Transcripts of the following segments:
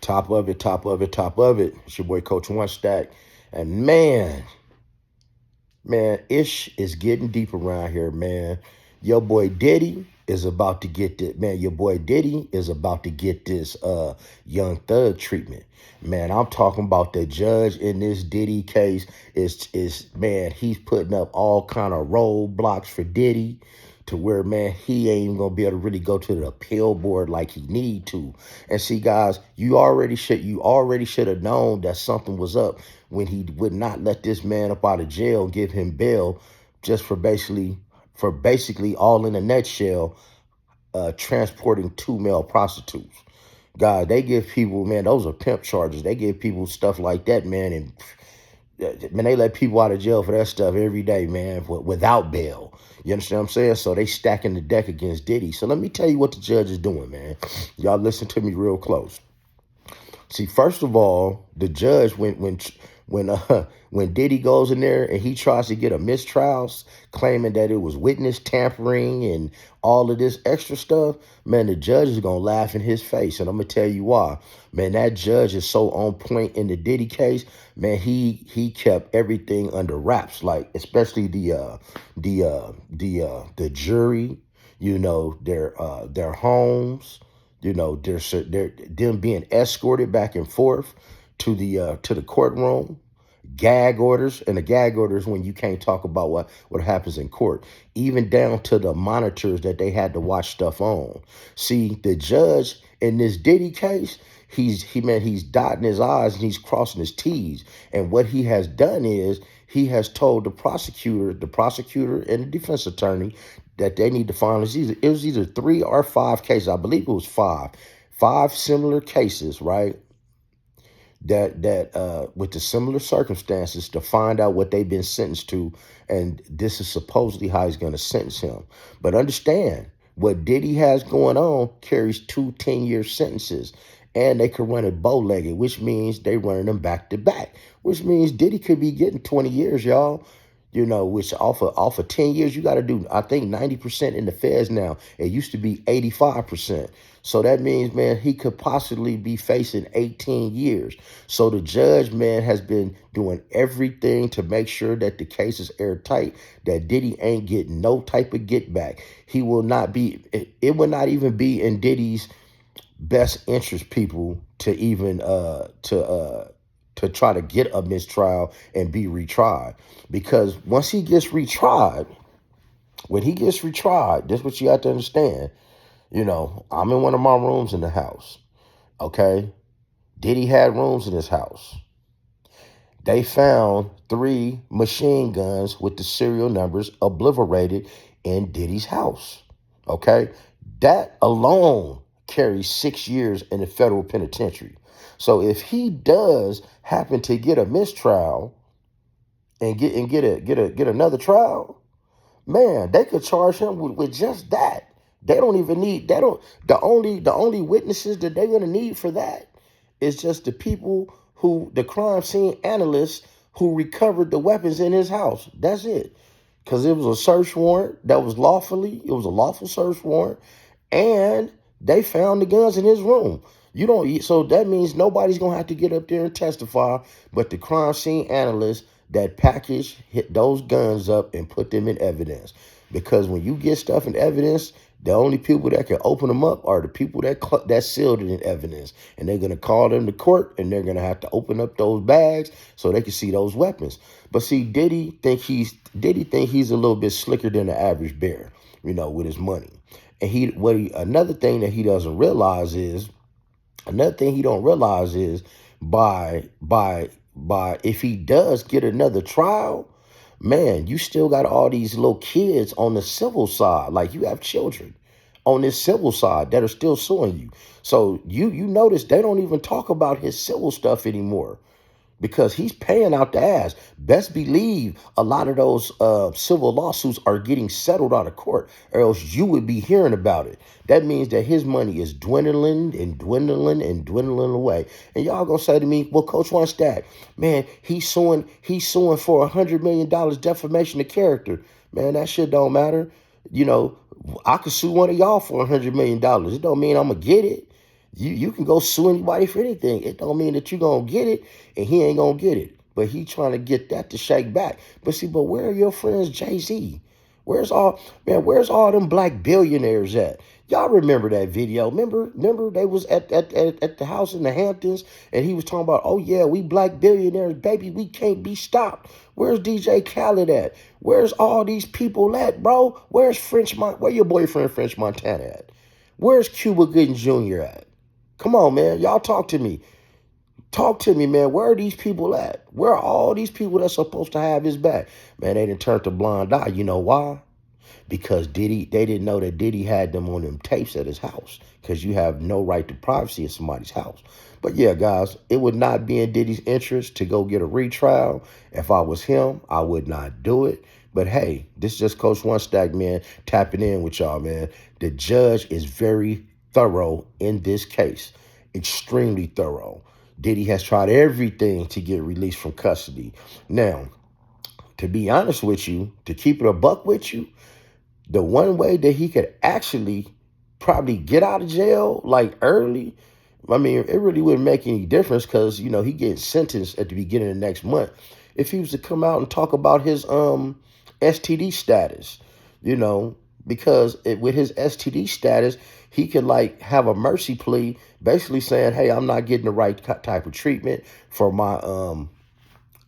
Top of it, top of it, top of it. It's your boy Coach One Stack. And man, ish is getting deep around here, man. Your boy Diddy is about to get this, man. Your boy Diddy is about to get this young thug treatment. Man, I'm talking about the judge in this Diddy case is man, he's putting up all kind of roadblocks for Diddy to where, man, he ain't even gonna be able to really go to the appeal board like he need to. And see, guys, you already should have known that something was up when he would not let this man up out of jail and give him bail just for basically all in a nutshell, transporting two male prostitutes. God, they give people, man, those are pimp charges. They give people stuff like that, man, and man, they let people out of jail for that stuff every day, man, without bail. You understand what I'm saying? So they stacking the deck against Diddy. So let me tell you what the judge is doing, man. Y'all listen to me real close. See, first of all, the judge when Diddy goes in there and he tries to get a mistrial, claiming that it was witness tampering and all of this extra stuff, man, the judge is gonna laugh in his face, and I'm gonna tell you why. Man, that judge is so on point in the Diddy case. Man, he kept everything under wraps, like especially the jury, their homes, they're them being escorted back and forth to the courtroom, gag orders, and the gag orders when you can't talk about what happens in court, even down to the monitors that they had to watch stuff on. See, the judge in this Diddy case, he's dotting his I's and he's crossing his T's. And what he has done is he has told the prosecutor and the defense attorney that they need to find it was either 3 or 5 cases. I believe it was 5 similar cases, right? That with the similar circumstances to find out what they've been sentenced to, and this is supposedly how he's going to sentence him. But understand, what Diddy has going on carries 2 10-year sentences, and they could run it bow-legged, which means they running them back to back, which means Diddy could be getting 20 years, y'all. Which off of 10 years, you got to do, I think, 90% in the feds now. It used to be 85%. So that means, man, he could possibly be facing 18 years. So the judge, man, has been doing everything to make sure that the case is airtight, that Diddy ain't getting no type of get back. It will not even be in Diddy's best interest, people, to even to try to get a mistrial and be retried. Because once he gets retried, this is what you have to understand. I'm in one of my rooms in the house. Okay. Diddy had rooms in his house. They found 3 machine guns with the serial numbers obliterated in Diddy's house. Okay. That alone carries 6 years in the federal penitentiary. So if he does happen to get a mistrial and get another trial, man, they could charge him with just that. They don't even need the only witnesses that they're gonna need for that is just the crime scene analysts who recovered the weapons in his house. That's it. Because it was a search warrant that was it was a lawful search warrant, and they found the guns in his room. So that means nobody's gonna have to get up there and testify, but the crime scene analysts that hit those guns up and put them in evidence. Because when you get stuff in evidence, the only people that can open them up are the people that sealed it in evidence, and they're gonna call them to court, and they're gonna have to open up those bags so they can see those weapons. But see, Diddy think he's a little bit slicker than the average bear, with his money. And another thing that he don't realize is by if he does get another trial, man, you still got all these little kids on the civil side. Like, you have children on this civil side that are still suing you. So you notice they don't even talk about his civil stuff anymore, because he's paying out the ass. Best believe a lot of those civil lawsuits are getting settled out of court, or else you would be hearing about it. That means that his money is dwindling and dwindling and dwindling away. And y'all gonna say to me, well, Coach One Stack, man, he's suing for $100 million defamation of character. Man, that shit don't matter. I could sue one of y'all for $100 million. It don't mean I'm gonna get it. You can go sue anybody for anything. It don't mean that you gonna get it and he ain't gonna get it. But he trying to get that to shake back. But see, but where are your friends, Jay-Z? Where's all them black billionaires at? Y'all remember that video? Remember they was at the house in the Hamptons and he was talking about, oh yeah, we black billionaires, baby, we can't be stopped. Where's DJ Khaled at? Where's all these people at, bro? Where your boyfriend French Montana at? Where's Cuba Gooding Jr. at? Come on, man. Y'all talk to me. Talk to me, man. Where are these people at? Where are all these people that's supposed to have his back? Man, they didn't turn a blind eye. You know why? Because they didn't know that Diddy had them on them tapes at his house, because you have no right to privacy in somebody's house. But yeah, guys, it would not be in Diddy's interest to go get a retrial. If I was him, I would not do it. But hey, this is just Coach One Stack, man, tapping in with y'all, man. The judge is very thorough in this case, extremely thorough. Diddy has tried everything to get released from custody. Now, to be honest with you, to keep it a buck with you, the one way that he could actually probably get out of jail like early, I mean, it really wouldn't make any difference because, you know, he gets sentenced at the beginning of next month. If he was to come out and talk about his STD status, you know, because with his STD status, he could like have a mercy plea basically saying, hey, I'm not getting the right type of treatment for my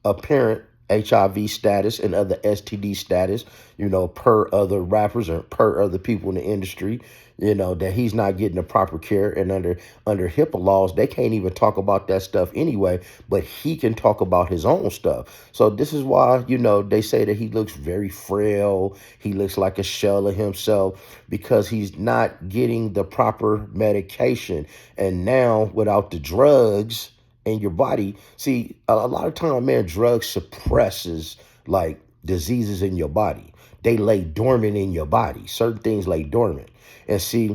apparent HIV status and other STD status, you know, per other rappers or per other people in the industry, you know, that he's not getting the proper care. And under HIPAA laws, they can't even talk about that stuff anyway, but he can talk about his own stuff. So this is why, you know, they say that he looks very frail. He looks like a shell of himself because he's not getting the proper medication. And now without the drugs in your body, see, a lot of time, man, drugs suppresses like diseases in your body. They lay dormant in your body. Certain things lay dormant. And see,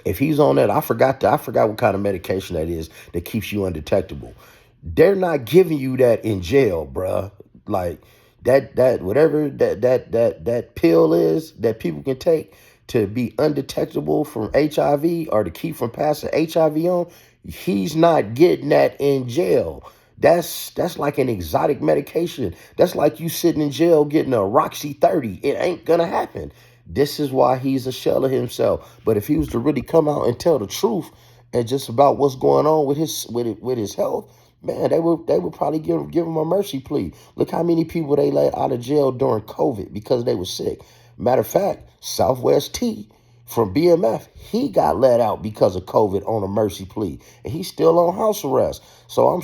if he's on that, I forgot what kind of medication that is that keeps you undetectable. They're not giving you that in jail, bruh. Like that whatever that pill is that people can take to be undetectable from HIV or to keep from passing HIV on, he's not getting that in jail. That's like an exotic medication. That's like you sitting in jail getting a Roxy 30. It ain't gonna happen. This is why he's a shell of himself. But if he was to really come out and tell the truth and just about what's going on with his health, man, they would probably give him a mercy plea. Look how many people they let out of jail during COVID because they were sick. Matter of fact, Southwest T from BMF, he got let out because of COVID on a mercy plea, and he's still on house arrest. So I'm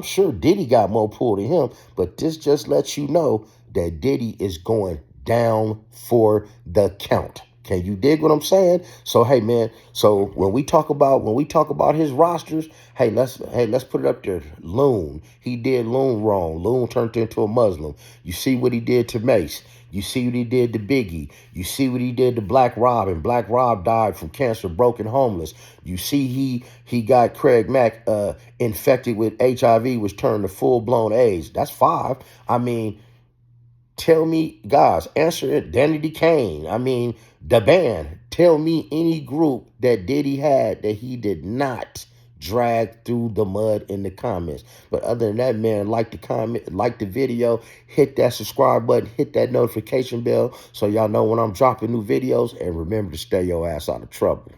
sure Diddy got more pull than him, but this just lets you know that Diddy is going down for the count. Can you dig what I'm saying? So hey, man, so when we talk about his rosters, hey, let's put it up there. Loon, he did Loon wrong. Loon turned into a Muslim. You see what he did to Mace. You see what he did to Biggie. You see what he did to Black Rob, and Black Rob died from cancer, broken, homeless. You see he got Craig Mack infected with HIV, which turned to full-blown AIDS. That's 5. I mean, tell me, guys, answer it. Danny Kane. I mean, the band. Tell me any group that Diddy had that he did not drag through the mud in the comments. But other than that, man, like the comment, like the video, hit that subscribe button, hit that notification bell so y'all know when I'm dropping new videos, and remember to stay your ass out of trouble.